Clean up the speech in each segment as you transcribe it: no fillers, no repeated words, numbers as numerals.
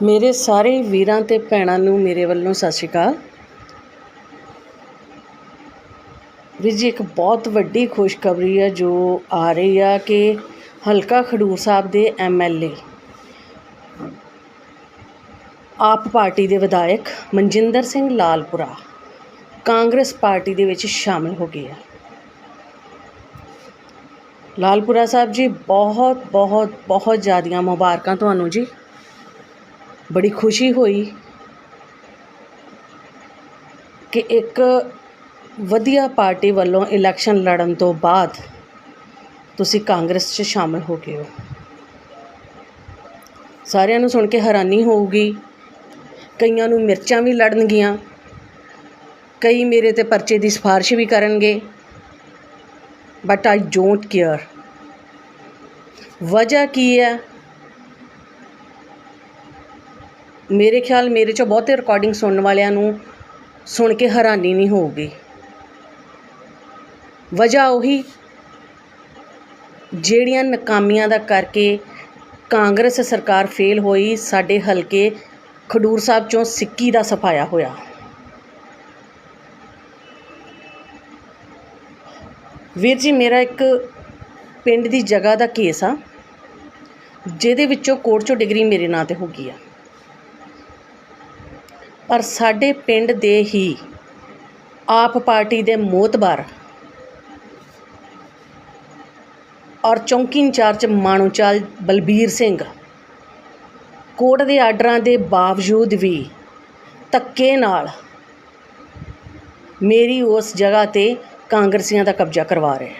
ਮੇਰੇ ਸਾਰੇ ਵੀਰਾਂ ਤੇ ਭੈਣਾਂ ਨੂੰ ਮੇਰੇ ਵੱਲੋਂ ਸਤਿ ਸ਼੍ਰੀ ਅਕਾਲ। ਵੀਰ ਜੀ, ਇੱਕ ਬਹੁਤ ਵੱਡੀ ਖੁਸ਼ਖਬਰੀ ਹੈ ਜੋ ਆ ਰਹੀ ਆ ਕਿ ਹਲਕਾ ਖਡੂਰ ਸਾਹਿਬ ਦੇ MLA ਆਪ ਪਾਰਟੀ ਦੇ ਵਿਧਾਇਕ ਮਨਜਿੰਦਰ ਸਿੰਘ ਲਾਲਪੁਰਾ ਕਾਂਗਰਸ ਪਾਰਟੀ ਦੇ ਵਿੱਚ ਸ਼ਾਮਿਲ ਹੋ ਗਏ ਆ। ਲਾਲਪੁਰਾ ਸਾਹਿਬ ਜੀ, ਬਹੁਤ ਬਹੁਤ ਬਹੁਤ ਜ਼ਿਆਦੀਆਂ ਮੁਬਾਰਕਾਂ ਤੁਹਾਨੂੰ ਜੀ। बड़ी खुशी हुई कि एक वधिया पार्टी वालों इलैक्शन लड़न तो बाद तुसी कांग्रेस च शामिल हो गए हो। सारिਆਂ ਨੂੰ सुन के हैरानी होगी। कईयां नूं मिर्चां भी लड़नगियां, कई मेरे ते परचे की सिफारिश भी करनगे, बट आई डोंट केयर। वजह की है? मेरे ख्याल मेरे चो बहुते रिकॉर्डिंग सुनने वालियां नूं सुन के हैरानी नहीं होगी। वजह उही ਜਿਹੜੀਆਂ ਨਾਕਾਮੀਆਂ ਦਾ करके कांग्रेस सरकार फेल होई, साडे हलके खडूर साहब चों सिक्की दा सफाया होया। वीर जी, मेरा एक पिंड दी जगह दा केस आ जिहदे विचों कोर्ट चों डिग्री मेरे नां ते हो गई आ, पर साडे पिंड दे ही आप पार्टी दे मोतबार और चौंकी इंचार्ज माणूचाल बलबीर सिंह कोर्ट के आर्डरां दे बावजूद भी धक्के नाल मेरी उस जगह ते कांग्रेसियां दा कब्जा करवा रहे।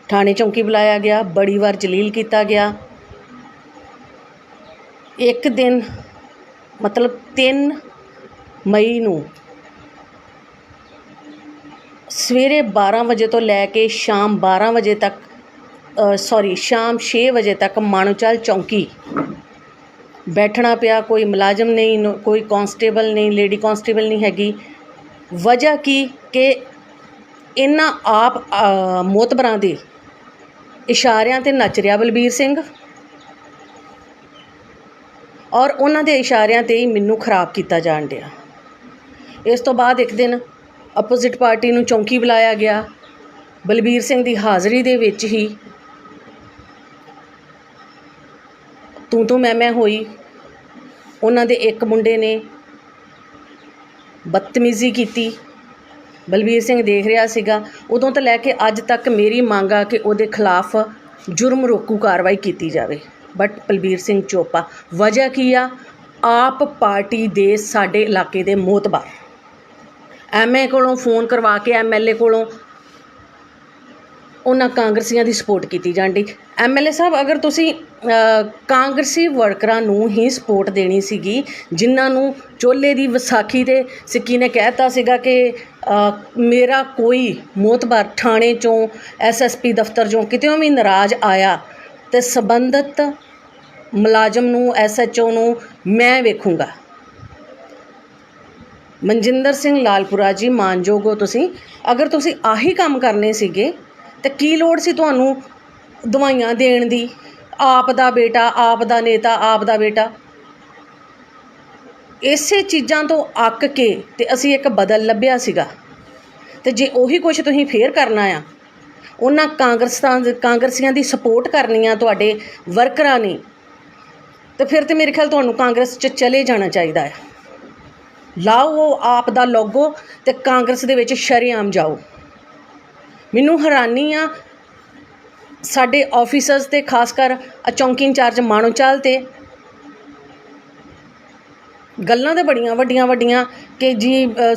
थाने चौंकी बुलाया गया, बड़ी बार जलील किया गया। एक दिन मतलब 3 मई नूं सवेरे 12 बजे तो लैके शाम 12 बजे तक शाम 6 बजे तक माणूचाल चौंकी बैठना पिया। कोई मुलाजम नहीं, कोई कांस्टेबल नहीं, लेडी कांस्टेबल नहीं हैगी। वजह की कि इन्हां आप मोतबरां दे इशारियां ते नच रिहा बलबीर सिंह और उन्हां दे इशारियां ते ही मैनूं खराब किया जाण दिया। इस तो बाद एक दिन अपोजिट पार्टी नूं चौंकी बुलाया गया। बलबीर सिंह दी हाज़री दे विच ही तू मैं होई। उन्हां दे एक मुंडे ने बदतमीज़ी की। बलबीर सिंह देख रहा सीगा। उदों तो लैके अज तक मेरी मांग आ कि उहदे खिलाफ जुर्म रोकू कार्रवाई की जाए, बट बलबीर सिंह चोपा। वजह की आ? आप पार्टी दे साडे इलाके दे मोतबार MA कोलों फोन करवा के MLA कोलों उन्हां कांग्रेसियां दी सपोर्ट की जाती। MLA साहब, अगर तुसी कांग्रेसी वर्करां नूं ही सपोर्ट देनी सीगी, जिन्हां नूं चोले दी विसाखी ते सिक्की ने कहता सीगा कि मेरा कोई मोतबार थाने चों SSP दफ्तर चों कितों भी नाराज़ आया तो संबंधित मुलाजम नूं SHO नूं मैं वेखूंगा। मनजिंदर सिंह लालपुरा जी, मानयोग हो तुसी। अगर तुसी आही काम करने सीगे तो की लोड़ सी तुहानूं दवाइयां देण दी? आप दा बेटा, आप दा नेता, आप दा बेटा। इसे चीज़ां तो अक के ते असी एक बदल लभ्या सीगा। ते जे उही कुछ तुसीं फेर करना आ, उन्हां कांग्रेसियां दी सपोर्ट करनी आ तुहाडे वर्करां ने, तो फिर तो मेरे ख्याल तुहानूं कांग्रेस च चले जाना चाहिए है। लाओ वो आप दा लोगो ते कांग्रेस दे विच शरेआम जाओ। मैनूं हैरानी आ साडे ऑफिसर्स ते खासकर चौंकी इंचार्ज माणूचाल ते गल्लां ते बड़ियां वड्डियां कि जी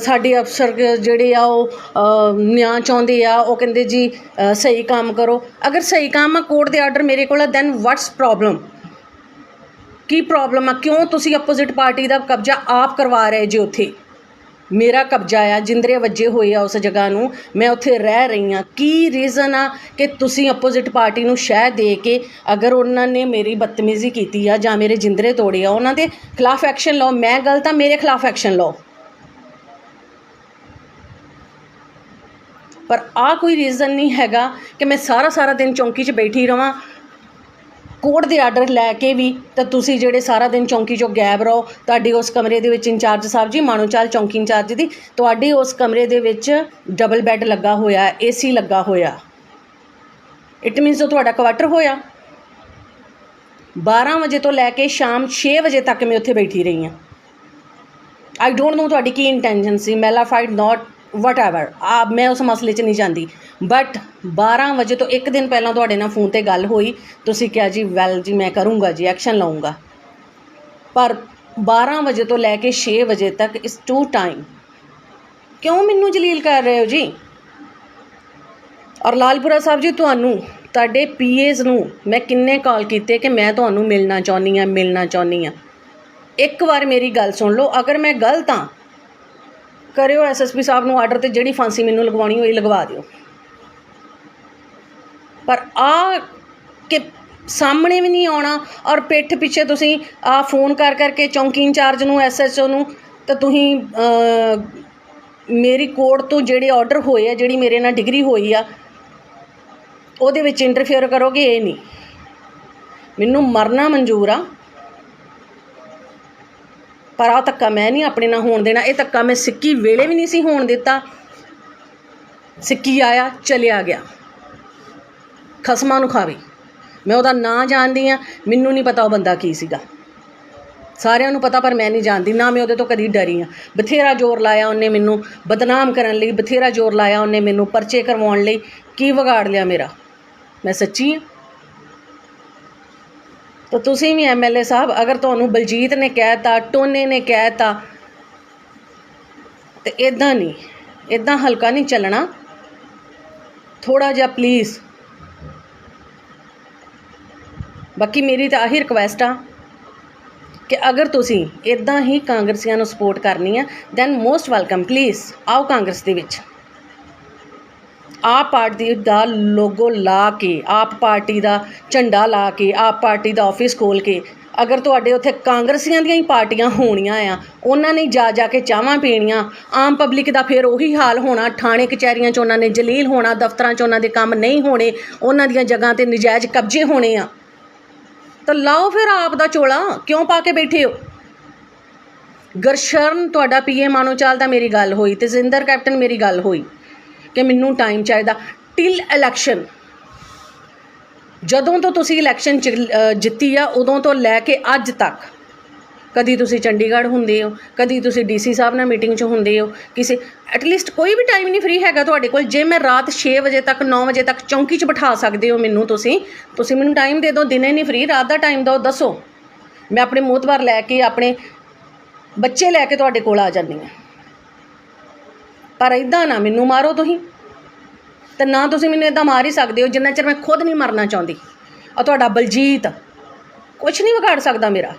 साडे अफसर जिहड़े आ ओह न्याय चाहुंदे आ, ओह कहंदे जी सही काम करो। अगर सही काम आ, कोर्ट दे आर्डर मेरे कोल, दैन व्हाट्स प्रॉब्लम? की प्रॉब्लम आ? क्यों तुसी अपोजिट पार्टी का कब्जा आप करवा रहे जे? उत्थे मेरा कब्जा आ, जिंदरे वजे होए आ उस जगह नूं, मैं उत्थे रह रही हाँ। की रीज़न आ कि तुसी अपोजिट पार्टी नूं शह दे के अगर उन्होंने मेरी बदतमीज़ी की आ जां मेरे जिंदरे तोड़े आ, उन्हां दे खिलाफ एक्शन लो। मैं गलत हाँ, मेरे खिलाफ एक्शन लो। पर आ कोई रीज़न नहीं हैगा कि मैं सारा दिन चौंकी च बैठी रवां, ਕੋਰਟ ਦੇ ਆਰਡਰ ਲੈ ਕੇ ਵੀ ਤਾਂ ਤੁਸੀਂ ਜਿਹੜੇ ਸਾਰਾ ਦਿਨ ਚੌਂਕੀ 'ਚੋਂ ਗਾਇਬ ਰਹੋ। ਤੁਹਾਡੀ ਉਸ ਕਮਰੇ ਦੇ ਵਿੱਚ ਇੰਚਾਰਜ ਸਾਹਿਬ ਜੀ, ਮਾਣੋਚਾਲ ਚੌਂਕੀ ਇੰਚਾਰਜ ਦੀ, ਤੁਹਾਡੀ ਉਸ ਕਮਰੇ ਦੇ ਵਿੱਚ ਡਬਲ ਬੈੱਡ ਲੱਗਾ ਹੋਇਆ, AC ਲੱਗਾ ਹੋਇਆ। ਇਟ ਮੀਨਸ ਉਹ ਤੁਹਾਡਾ ਕੁਆਟਰ ਹੋਇਆ। 12 ਵਜੇ ਤੋਂ ਲੈ ਕੇ ਸ਼ਾਮ 6 ਵਜੇ ਤੱਕ ਮੈਂ ਉੱਥੇ ਬੈਠੀ ਰਹੀ ਹਾਂ। ਆਈ ਡੋਂਟ ਨੋ ਤੁਹਾਡੀ ਕੀ ਇੰਟੈਂਸ਼ਨ ਸੀ, ਮੈਲਾਫਾਈਡ ਨੋਟ ਵਟ ਐਵਰ, ਮੈਂ ਉਸ ਮਸਲੇ 'ਚ ਨਹੀਂ ਜਾਂਦੀ। ਬਟ 12 ਵਜੇ ਤੋਂ ਇੱਕ ਦਿਨ ਪਹਿਲਾਂ ਤੁਹਾਡੇ ਨਾਲ ਫੋਨ 'ਤੇ ਗੱਲ ਹੋਈ, ਤੁਸੀਂ ਕਿਹਾ ਜੀ ਵੈਲ ਜੀ ਮੈਂ ਕਰੂੰਗਾ ਜੀ, ਐਕਸ਼ਨ ਲਊਂਗਾ। ਪਰ 12 ਵਜੇ ਤੋਂ ਲੈ ਕੇ 6 ਵਜੇ ਤੱਕ ਇਸ ਟੂ ਟਾਈਮ ਕਿਉਂ ਮੈਨੂੰ ਜਲੀਲ ਕਰ ਰਹੇ ਹੋ ਜੀ? ਔਰ ਲਾਲਪੁਰਾ ਸਾਹਿਬ ਜੀ, ਤੁਹਾਨੂੰ ਤੁਹਾਡੇ PAs ਨੂੰ ਮੈਂ ਕਿੰਨੇ ਕਾਲ ਕੀਤੇ ਕਿ ਮੈਂ ਤੁਹਾਨੂੰ ਮਿਲਣਾ ਚਾਹੁੰਦੀ ਹਾਂ। ਇੱਕ ਵਾਰ ਮੇਰੀ ਗੱਲ ਸੁਣ ਲਓ, ਅਗਰ ਮੈਂ ਗਲਤ ਹਾਂ ਕਰਿਓ SSP ਸਾਹਿਬ ਨੂੰ ਆਰਡਰ, ਤੇ ਜਿਹੜੀ ਫਾਂਸੀ ਮੈਨੂੰ ਲਗਵਾਉਣੀ ਹੋਈ ਲਗਵਾ ਦਿਓ। ਪਰ ਕਿ ਸਾਹਮਣੇ ਵੀ ਨਹੀਂ ਆਉਣਾ ਔਰ ਪਿੱਠ ਪਿੱਛੇ ਤੁਸੀਂ ਫੋਨ ਕਰਕੇ ਚੌਂਕੀ ਇੰਚਾਰਜ ਨੂੰ, SHO ਨੂੰ, ਤਾਂ ਤੁਸੀਂ ਮੇਰੀ ਕੋਰਟ ਤੋਂ ਜਿਹੜੇ ਆਰਡਰ ਹੋਏ ਆ, ਜਿਹੜੀ ਮੇਰੇ ਨਾਲ ਡਿਗਰੀ ਹੋਈ ਆ, ਉਹਦੇ ਵਿੱਚ ਇੰਟਰਫੇਅਰ ਕਰੋਗੇ। ਇਹ ਨਹੀਂ, ਮੈਨੂੰ ਮਰਨਾ ਮਨਜ਼ੂਰ ਆ, ਪਰ ਆਹ ਧੱਕਾ ਮੈਂ ਨਹੀਂ ਆਪਣੇ ਨਾਲ ਹੋਣ ਦੇਣਾ। ਇਹ ਧੱਕਾ ਮੈਂ ਸਿੱਕੀ ਵੇਲੇ ਵੀ ਨਹੀਂ ਸੀ ਹੋਣ ਦਿੱਤਾ। ਸਿੱਕੀ ਆਇਆ ਚਲਿਆ ਗਿਆ, ਖਸਮਾਂ ਨੂੰ ਖਾਵੇ। ਮੈਂ ਉਹਦਾ ਨਾਂ ਜਾਣਦੀ ਹਾਂ, ਮੈਨੂੰ ਨਹੀਂ ਪਤਾ ਉਹ ਬੰਦਾ ਕੀ ਸੀਗਾ, ਸਾਰਿਆਂ ਨੂੰ ਪਤਾ, ਪਰ ਮੈਂ ਨਹੀਂ ਜਾਣਦੀ। ਨਾ ਮੈਂ ਉਹਦੇ ਤੋਂ ਕਦੀ ਡਰੀ ਹਾਂ। ਬਥੇਰਾ ਜ਼ੋਰ ਲਾਇਆ ਉਹਨੇ ਮੈਨੂੰ ਬਦਨਾਮ ਕਰਨ ਲਈ, ਬਥੇਰਾ ਜ਼ੋਰ ਲਾਇਆ ਉਹਨੇ ਮੈਨੂੰ ਪਰਚੇ ਕਰਵਾਉਣ ਲਈ। ਕੀ ਵਿਗਾੜ ਲਿਆ ਮੇਰਾ? ਮੈਂ ਸੱਚੀ ਹਾਂ। ਤਾਂ ਤੁਸੀਂ ਵੀ MLA ਸਾਹਿਬ, ਅਗਰ ਤੁਹਾਨੂੰ ਬਲਜੀਤ ਨੇ ਕਹਿ ਤਾ, ਟੋਨੇ ਨੇ ਕਹਿ ਤਾ, ਤੇ ਇੱਦਾਂ ਨਹੀਂ, ਇੱਦਾਂ ਹਲਕਾ ਨਹੀਂ ਚੱਲਣਾ। ਥੋੜ੍ਹਾ ਜਿਹਾ ਪਲੀਜ਼। ਬਾਕੀ ਮੇਰੀ ਤਾਂ ਆਹੀ ਰਿਕੁਐਸਟ ਆ ਕਿ ਅਗਰ ਤੁਸੀਂ ਇੱਦਾਂ ਹੀ ਕਾਂਗਰਸੀਆਂ ਨੂੰ ਸਪੋਰਟ ਕਰਨੀ ਆ, ਦੈਨ ਮੋਸਟ ਵੈਲਕਮ, ਪਲੀਜ਼ ਆਓ ਕਾਂਗਰਸ ਦੇ ਵਿੱਚ। ਆਪ ਪਾਰਟੀ ਦਾ ਲੋਗੋ ਲਾ ਕੇ, ਆਪ ਪਾਰਟੀ ਦਾ ਝੰਡਾ ਲਾ ਕੇ, ਆਪ ਪਾਰਟੀ ਦਾ ਆਫਿਸ ਖੋਲ੍ਹ ਕੇ, ਅਗਰ ਤੁਹਾਡੇ ਉੱਥੇ ਕਾਂਗਰਸੀਆਂ ਦੀਆਂ ਹੀ ਪਾਰਟੀਆਂ ਹੋਣੀਆਂ ਆ, ਉਹਨਾਂ ਨੇ ਜਾ ਕੇ ਚਾਹਾਂ ਪੀਣੀਆਂ, ਆਮ ਪਬਲਿਕ ਦਾ ਫਿਰ ਉਹੀ ਹਾਲ ਹੋਣਾ। ਥਾਣੇ ਕਚਹਿਰੀਆਂ 'ਚ ਉਹਨਾਂ ਨੇ ਜਲੀਲ ਹੋਣਾ, ਦਫ਼ਤਰਾਂ 'ਚ ਉਹਨਾਂ ਦੇ ਕੰਮ ਨਹੀਂ ਹੋਣੇ, ਉਹਨਾਂ ਦੀਆਂ ਜਗ੍ਹਾ 'ਤੇ ਨਜਾਇਜ਼ ਕਬਜ਼ੇ ਹੋਣੇ ਆ। ਤਾਂ ਲਾਓ ਫਿਰ ਆਪ ਦਾ ਚੋਲਾ, ਕਿਉਂ ਪਾ ਕੇ ਬੈਠੇ ਹੋ? ਗਰਸ਼ਰਨ ਤੁਹਾਡਾ PA ਮਾਨੋਚਾਲ ਦਾ ਮੇਰੀ ਗੱਲ ਹੋਈ, ਤੇਜਿੰਦਰ ਕੈਪਟਨ ਮੇਰੀ ਗੱਲ ਹੋਈ ਕਿ ਮੈਨੂੰ ਟਾਈਮ ਚਾਹੀਦਾ ਟਿਲ ਇਲੈਕਸ਼ਨ। ਜਦੋਂ ਤੋਂ ਤੁਸੀਂ ਇਲੈਕਸ਼ਨ ਜਿੱਤੀ ਆ, ਉਦੋਂ ਤੋਂ ਲੈ ਕੇ ਅੱਜ ਤੱਕ ਕਦੀ ਤੁਸੀਂ ਚੰਡੀਗੜ੍ਹ ਹੁੰਦੇ ਹੋ, ਕਦੀ ਤੁਸੀਂ DC ਸਾਹਿਬ ਨਾਲ ਮੀਟਿੰਗ 'ਚ ਹੁੰਦੇ ਹੋ, ਕਿਸੇ ਐਟਲੀਸਟ ਕੋਈ ਵੀ ਟਾਈਮ ਨਹੀਂ ਫਰੀ ਹੈਗਾ ਤੁਹਾਡੇ ਕੋਲ। ਜੇ ਮੈਂ ਰਾਤ 6 ਵਜੇ ਤੱਕ 9 ਵਜੇ ਤੱਕ ਚੌਂਕੀ 'ਚ ਬਿਠਾ ਸਕਦੇ ਹੋ ਮੈਨੂੰ, ਤੁਸੀਂ ਮੈਨੂੰ ਟਾਈਮ ਦੇ ਦਿਓ। ਦਿਨੇ ਨਹੀਂ ਫਰੀ, ਰਾਤ ਦਾ ਟਾਈਮ ਦਿਓ, ਦੱਸੋ। ਮੈਂ ਆਪਣੇ ਮੋਹਤਬਾਰ ਲੈ ਕੇ, ਆਪਣੇ ਬੱਚੇ ਲੈ ਕੇ ਤੁਹਾਡੇ ਕੋਲ ਆ ਜਾਂਦੀ ਹਾਂ। ਪਰ ਇੱਦਾਂ ਨਾ ਮੈਨੂੰ ਮਾਰੋ ਤੁਸੀਂ, ਅਤੇ ਨਾ ਤੁਸੀਂ ਮੈਨੂੰ ਇੱਦਾਂ ਮਾਰ ਹੀ ਸਕਦੇ ਹੋ ਜਿੰਨਾ ਚਿਰ ਮੈਂ ਖੁਦ ਨਹੀਂ ਮਰਨਾ ਚਾਹੁੰਦੀ। ਔਰ ਤੁਹਾਡਾ ਬਲਜੀਤ ਕੁਛ ਨਹੀਂ ਵਿਗਾੜ ਸਕਦਾ ਮੇਰਾ।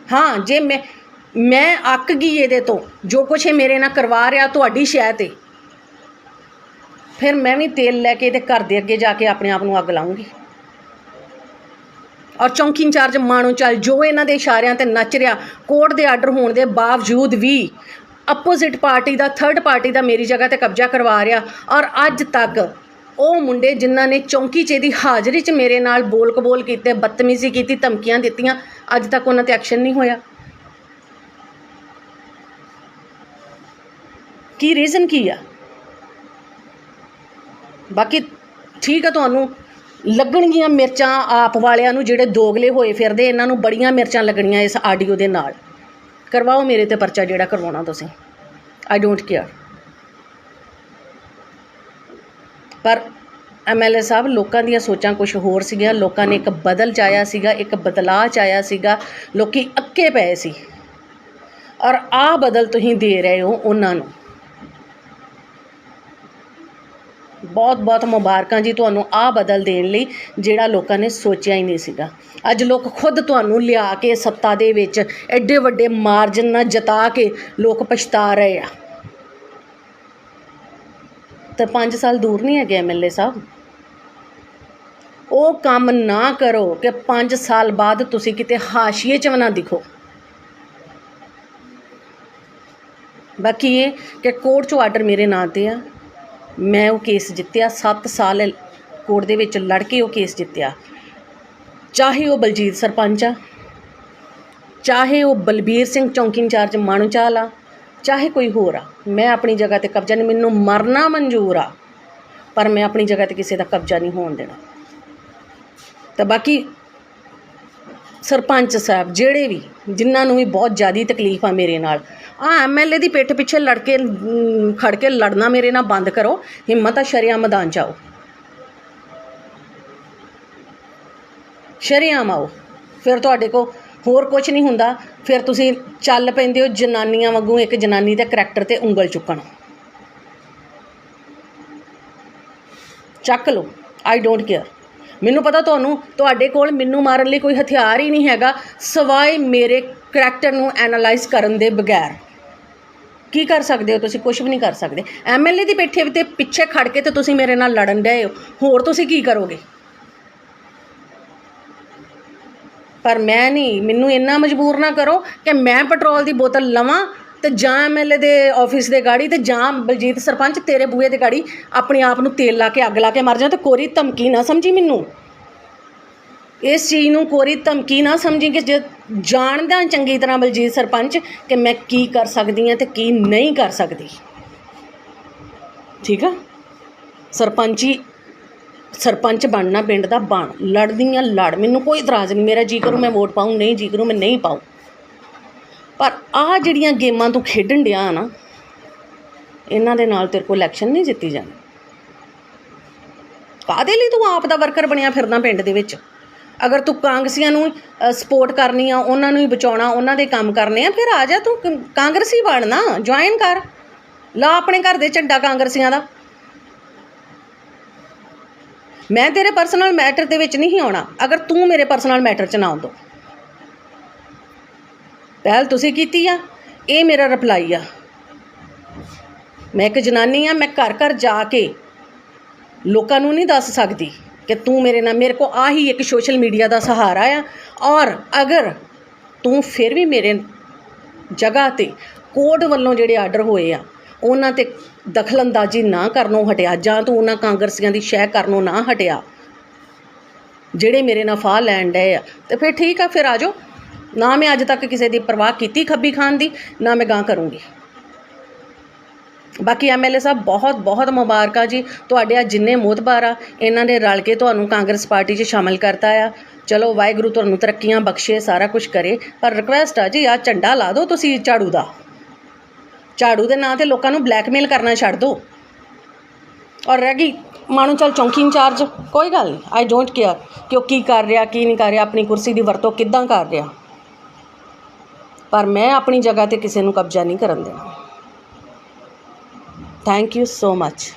ਹਾਂ, ਜੇ ਮੈਂ ਅੱਕ ਗਈ ਇਹਦੇ ਤੋਂ, ਜੋ ਕੁਛ ਇਹ ਮੇਰੇ ਨਾਲ ਕਰਵਾ ਰਿਹਾ ਤੁਹਾਡੀ ਸ਼ਹਿ 'ਤੇ, ਫਿਰ ਮੈਂ ਵੀ ਤੇਲ ਲੈ ਕੇ ਇਹਦੇ ਘਰ ਦੇ ਅੱਗੇ ਜਾ ਕੇ ਆਪਣੇ ਆਪ ਨੂੰ ਅੱਗ ਲਾਉਂਗੀ। ਔਰ ਚੌਂਕੀ ਇੰਚਾਰਜ ਮਾਣੋਚਾਲ ਜੋ ਇਹਨਾਂ ਦੇ ਇਸ਼ਾਰਿਆਂ 'ਤੇ ਨੱਚ ਰਿਹਾ, ਕੋਰਟ ਦੇ ਆਰਡਰ ਹੋਣ ਦੇ ਬਾਵਜੂਦ ਵੀ ਅਪੋਜ਼ਿਟ ਪਾਰਟੀ ਦਾ, ਥਰਡ ਪਾਰਟੀ ਦਾ ਮੇਰੀ ਜਗ੍ਹਾ 'ਤੇ ਕਬਜ਼ਾ ਕਰਵਾ ਰਿਹਾ। ਔਰ ਅੱਜ ਤੱਕ ਉਹ ਮੁੰਡੇ ਜਿਨ੍ਹਾਂ ਨੇ ਚੌਂਕੀ 'ਚ ਇਹਦੀ ਹਾਜ਼ਰੀ 'ਚ ਮੇਰੇ ਨਾਲ ਬੋਲ ਕਬੋਲ ਕੀਤੇ, ਬਦਤਮੀਜ਼ੀ ਕੀਤੀ, ਧਮਕੀਆਂ ਦਿੱਤੀਆਂ, ਅੱਜ ਤੱਕ ਉਹਨਾਂ 'ਤੇ ਐਕਸ਼ਨ ਨਹੀਂ ਹੋਇਆ। ਕੀ ਰੀਜ਼ਨ ਕੀ ਆ? ਬਾਕੀ ਠੀਕ ਆ, ਤੁਹਾਨੂੰ ਲੱਗਣਗੀਆਂ ਮਿਰਚਾਂ ਆਪ ਵਾਲਿਆਂ ਨੂੰ, ਜਿਹੜੇ ਦੋਗਲੇ ਹੋਏ ਫਿਰਦੇ, ਇਹਨਾਂ ਨੂੰ ਬੜੀਆਂ ਮਿਰਚਾਂ ਲੱਗਣੀਆਂ ਇਸ ਆਡੀਓ ਦੇ ਨਾਲ। ਕਰਵਾਓ ਮੇਰੇ 'ਤੇ ਪਰਚਾ ਜਿਹੜਾ ਕਰਵਾਉਣਾ ਤੁਸੀਂ, ਆਈ ਡੋਂਟ ਕੇਅਰ। ਪਰ MLA ਸਾਹਿਬ, ਲੋਕਾਂ ਦੀਆਂ ਸੋਚਾਂ ਕੁਛ ਹੋਰ ਸੀਗੀਆਂ। ਲੋਕਾਂ ਨੇ ਇੱਕ ਬਦਲ ਚਾਹਿਆ ਸੀਗਾ, ਇੱਕ ਬਦਲਾਅ ਚਾਹਿਆ ਸੀਗਾ। ਲੋਕੀ ਅੱਕੇ ਪਏ ਸੀ, ਔਰ ਆਹ ਬਦਲ ਤੁਸੀਂ ਦੇ ਰਹੇ ਹੋ ਉਹਨਾਂ ਨੂੰ। ਬਹੁਤ ਬਹੁਤ ਮੁਬਾਰਕਾਂ ਜੀ ਤੁਹਾਨੂੰ ਆਹ ਬਦਲ ਦੇਣ ਲਈ, ਜਿਹੜਾ ਲੋਕਾਂ ਨੇ ਸੋਚਿਆ ਹੀ ਨਹੀਂ ਸੀਗਾ। ਅੱਜ ਲੋਕ ਖੁਦ ਤੁਹਾਨੂੰ ਲਿਆ ਕੇ ਸੱਤਾ ਦੇ ਵਿੱਚ ਐਡੇ ਵੱਡੇ ਮਾਰਜਨ ਨਾਲ ਜਿਤਾ ਕੇ ਲੋਕ ਪਛਤਾ ਰਹੇ ਆ। ਤਾਂ 5 ਸਾਲ ਦੂਰ ਨਹੀਂ ਹੈਗੇ MLA ਸਾਹਿਬ। ਉਹ ਕੰਮ ਨਾ ਕਰੋ ਕਿ 5 ਸਾਲ ਬਾਅਦ ਤੁਸੀਂ ਕਿਤੇ ਹਾਸ਼ੀਏ 'ਚ ਵੀ ਨਾ ਦਿਖੋ। ਬਾਕੀ ਇਹ ਕਿ ਕੋਰਟ 'ਚੋਂ ਆਰਡਰ ਮੇਰੇ ਨਾਂ 'ਤੇ ਆ, ਮੈਂ ਉਹ ਕੇਸ ਜਿੱਤਿਆ। 7 ਸਾਲ ਕੋਰਟ ਦੇ ਵਿੱਚ ਲੜ ਕੇ ਉਹ ਕੇਸ ਜਿੱਤਿਆ। ਚਾਹੇ ਉਹ ਬਲਜੀਤ ਸਰਪੰਚ ਆ, ਚਾਹੇ ਉਹ ਬਲਬੀਰ ਸਿੰਘ ਚੌਂਕੀ ਇੰਚਾਰਜ ਮਾਣੂਚਾਲ ਆ, ਚਾਹੇ ਕੋਈ ਹੋਰ ਆ, ਮੈਂ ਆਪਣੀ ਜਗ੍ਹਾ 'ਤੇ ਕਬਜ਼ਾ ਨਹੀਂ, ਮੈਨੂੰ ਮਰਨਾ ਮਨਜ਼ੂਰ ਆ, ਪਰ ਮੈਂ ਆਪਣੀ ਜਗ੍ਹਾ 'ਤੇ ਕਿਸੇ ਦਾ ਕਬਜ਼ਾ ਨਹੀਂ ਹੋਣ ਦੇਣਾ। ਤਾਂ ਬਾਕੀ ਸਰਪੰਚ ਸਾਹਿਬ ਜਿਹੜੇ ਵੀ, ਜਿਨ੍ਹਾਂ ਨੂੰ ਵੀ ਬਹੁਤ ਜ਼ਿਆਦਾ ਤਕਲੀਫ ਆ ਮੇਰੇ ਨਾਲ, MLA ਦੀ ਪਿੱਠ ਪਿੱਛੇ ਖੜ ਕੇ ਲੜਨਾ ਮੇਰੇ ਨਾਲ ਬੰਦ ਕਰੋ। ਹਿੰਮਤ ਆ ਸ਼ਰੇਆਮ ਮੈਦਾਨ 'ਚ ਆਓ, ਸ਼ਰੇਆਮ ਆਓ। ਫਿਰ ਤੁਹਾਡੇ ਕੋਲ ਹੋਰ ਕੁਝ ਨਹੀਂ ਹੁੰਦਾ, ਫਿਰ ਤੁਸੀਂ ਚੱਲ ਪੈਂਦੇ ਹੋ ਜਨਾਨੀਆਂ ਵਾਂਗੂ, ਇੱਕ ਜਨਾਨੀ ਦੇ ਕਰੈਕਟਰ 'ਤੇ ਉਂਗਲ ਚੁੱਕਣ। ਚੱਕ ਲਓ, ਆਈ ਡੋਂਟ ਕੇਅਰ। ਮੈਨੂੰ ਪਤਾ ਤੁਹਾਡੇ ਕੋਲ ਮੈਨੂੰ ਮਾਰਨ ਲਈ ਕੋਈ ਹਥਿਆਰ ਹੀ ਨਹੀਂ ਹੈਗਾ ਸਿਵਾਏ ਮੇਰੇ ਕਰੈਕਟਰ ਨੂੰ ਐਨਾਲਾਈਜ਼ ਕਰਨ ਦੇ ਬਗੈਰ। ਕੀ ਕਰ ਸਕਦੇ ਹੋ ਤੁਸੀਂ? ਕੁਝ ਵੀ ਨਹੀਂ ਕਰ ਸਕਦੇ। MLA ਦੀ ਪਿੱਠੇ 'ਤੇ ਪਿੱਛੇ ਖੜ ਕੇ ਤੇ ਤੁਸੀਂ ਮੇਰੇ ਨਾਲ ਲੜਨ ਡਏ ਹੋ, ਹੋਰ ਤੁਸੀਂ ਕੀ ਕਰੋਗੇ? ਪਰ ਮੈਂ ਨਹੀਂ, ਮੈਨੂੰ ਇੰਨਾ ਮਜਬੂਰ ਨਾ ਕਰੋ ਕਿ ਮੈਂ ਪੈਟਰੋਲ ਦੀ ਬੋਤਲ ਲਵਾਂ ਤੇ ਜਾਂ MLA ਦੇ ਆਫਿਸ ਦੇ ਗਾੜੀ ਤੇ ਜਾਂ ਬਲਜੀਤ ਸਰਪੰਚ ਤੇਰੇ ਬੂਹੇ ਦੇ ਗਾੜੀ ਆਪਣੇ ਆਪ ਨੂੰ ਤੇਲ ਲਾ ਕੇ ਅੱਗ ਲਾ ਕੇ ਮਰ ਜਾ। ਤੇ ਕੋਰੀ ਧਮਕੀ ਨਾ ਸਮਝੀ ਮੈਨੂੰ, ਇਸ ਚੀਜ਼ ਨੂੰ ਕੋਰੀ ਧਮਕੀ ਨਾ ਸਮਝੀ ਕਿ ਜੇ ਜਾਣਦਾ ਚੰਗੀ ਤਰ੍ਹਾਂ ਬਲਜੀਤ ਸਰਪੰਚ ਕਿ ਮੈਂ ਕੀ ਕਰ ਸਕਦੀ ਹਾਂ ਤੇ ਕੀ ਨਹੀਂ ਕਰ ਸਕਦੀ। ਠੀਕ ਆ? ਸਰਪੰਚ ਬਣਨਾ ਪਿੰਡ ਦਾ ਬਣ, ਲੜਦੀਆਂ ਲੜ, ਮੈਨੂੰ ਕੋਈ ਇਤਰਾਜ਼ ਨਹੀਂ। ਮੇਰਾ ਜੀ ਕਰੂ ਮੈਂ ਵੋਟ ਪਾਊਂ, ਨਹੀਂ ਜੀ ਕਰੂ ਮੈਂ ਨਹੀਂ ਪਾਊਂ। ਪਰ ਆਹ ਜਿਹੜੀਆਂ ਗੇਮਾਂ ਤੂੰ ਖੇਡਣ ਡਿਆ ਨਾ, ਇਹਨਾਂ ਦੇ ਨਾਲ ਤੇਰੇ ਕੋਲ ਇਲੈਕਸ਼ਨ ਨਹੀਂ ਜਿੱਤੀ ਜਾਣੀ। ਕਾਹਦੇ ਲਈ ਤੂੰ ਆਪ ਦਾ ਵਰਕਰ ਬਣਿਆ ਫਿਰਦਾ ਪਿੰਡ ਦੇ ਵਿੱਚ? ਅਗਰ ਤੂੰ ਕਾਂਗਰਸੀਆਂ ਨੂੰ ਸਪੋਰਟ ਕਰਨੀ ਆ, ਉਹਨਾਂ ਨੂੰ ਹੀ ਬਚਾਉਣਾ, ਉਹਨਾਂ ਦੇ ਕੰਮ ਕਰਨੇ ਆ, ਫਿਰ ਆ ਜਾ ਤੂੰ ਕਾਂਗਰਸੀ ਬਣਨਾ, ਜੁਆਇਨ ਕਰ, ਲਾ ਆਪਣੇ ਘਰ ਦੇ ਝੰਡਾ ਕਾਂਗਰਸੀਆਂ ਦਾ। ਮੈਂ ਤੇਰੇ ਪਰਸਨਲ ਮੈਟਰ ਦੇ ਵਿੱਚ ਨਹੀਂ ਆਉਣਾ ਅਗਰ ਤੂੰ ਮੇਰੇ ਪਰਸਨਲ ਮੈਟਰ 'ਚ ਨਾ ਆਉਂਦੋ। ਪਹਿਲ ਤੁਸੀਂ ਕੀਤੀ ਆ, ਇਹ ਮੇਰਾ ਰਿਪਲਾਈ ਆ। ਮੈਂ ਇੱਕ ਜਨਾਨੀ ਆ, ਮੈਂ ਘਰ ਘਰ ਜਾ ਕੇ ਲੋਕਾਂ ਨੂੰ ਨਹੀਂ ਦੱਸ ਸਕਦੀ ਕਿ ਤੂੰ ਮੇਰੇ ਕੋਲ ਆਹੀ ਇੱਕ ਸੋਸ਼ਲ ਮੀਡੀਆ ਦਾ ਸਹਾਰਾ ਆ। ਔਰ ਅਗਰ ਤੂੰ ਫਿਰ ਵੀ ਮੇਰੇ ਜਗ੍ਹਾ 'ਤੇ ਕੋਰਟ ਵੱਲੋਂ ਜਿਹੜੇ ਆਰਡਰ ਹੋਏ ਆ ਉਹਨਾਂ 'ਤੇ ਦਖਲਅੰਦਾਜ਼ੀ ਨਾ ਕਰਨੋਂ ਹਟਿਆ, ਜਾਂ ਤੂੰ ਉਹਨਾਂ ਕਾਂਗਰਸੀਆਂ ਦੀ ਸ਼ਹਿ ਕਰਨੋਂ ਨਾ ਹਟਿਆ ਜਿਹੜੇ ਮੇਰੇ ਨਾਲ ਫਾਹ ਲੈਣ ਡਏ ਆ, ਤੇ ਫਿਰ ਠੀਕ ਆ, ਫਿਰ ਆ ਜਾਓ। ਨਾ ਮੈਂ ਅੱਜ ਤੱਕ ਕਿਸੇ ਦੀ ਪਰਵਾਹ ਕੀਤੀ ਖੱਬੀ ਖਾਨ ਦੀ, ਨਾ ਮੈਂ ਗਾਂ ਕਰੂੰਗੀ। ਬਾਕੀ MLA ਸਾਹਿਬ ਬਹੁਤ ਬਹੁਤ ਮੁਬਾਰਕਾਂ ਜੀ, ਤੁਹਾਡੇ ਆ ਜਿੰਨੇ ਮੋਹਤਬਾਰ ਆ ਇਹਨਾਂ ਨੇ ਰਲ ਕੇ ਤੁਹਾਨੂੰ ਕਾਂਗਰਸ ਪਾਰਟੀ 'ਚ ਸ਼ਾਮਿਲ ਕਰਤਾ ਆ। ਚਲੋ ਵਾਹਿਗੁਰੂ ਤੁਹਾਨੂੰ ਤਰੱਕੀਆਂ ਬਖਸ਼ੇ, ਸਾਰਾ ਕੁਝ ਕਰੇ। ਪਰ ਰਿਕੁਐਸਟ ਆ ਜੀ, ਆਹ ਝੰਡਾ ਲਾ ਦਿਓ ਤੁਸੀਂ ਝਾੜੂ ਦੇ ਨਾਂ 'ਤੇ ਲੋਕਾਂ ਨੂੰ ਬਲੈਕਮੇਲ ਕਰਨਾ ਛੱਡ ਦਿਓ। ਔਰ ਰਹਿ ਗਈ ਮਾਣੂਚਾਲ ਚੌਂਕੀ ਇੰਚਾਰਜ, ਕੋਈ ਗੱਲ ਨਹੀਂ, ਆਈ ਡੋਂਟ ਕੇਅਰ ਕਿ ਉਹ ਕੀ ਕਰ ਰਿਹਾ ਕੀ ਨਹੀਂ ਕਰ ਰਿਹਾ, ਆਪਣੀ ਕੁਰਸੀ ਦੀ ਵਰਤੋਂ ਕਿੱਦਾਂ ਕਰ ਰਿਹਾ, ਪਰ ਮੈਂ ਆਪਣੀ ਜਗ੍ਹਾ 'ਤੇ ਕਿਸੇ ਨੂੰ ਕਬਜ਼ਾ ਨਹੀਂ ਕਰਨ ਦੇਣਾ। Thank you so much.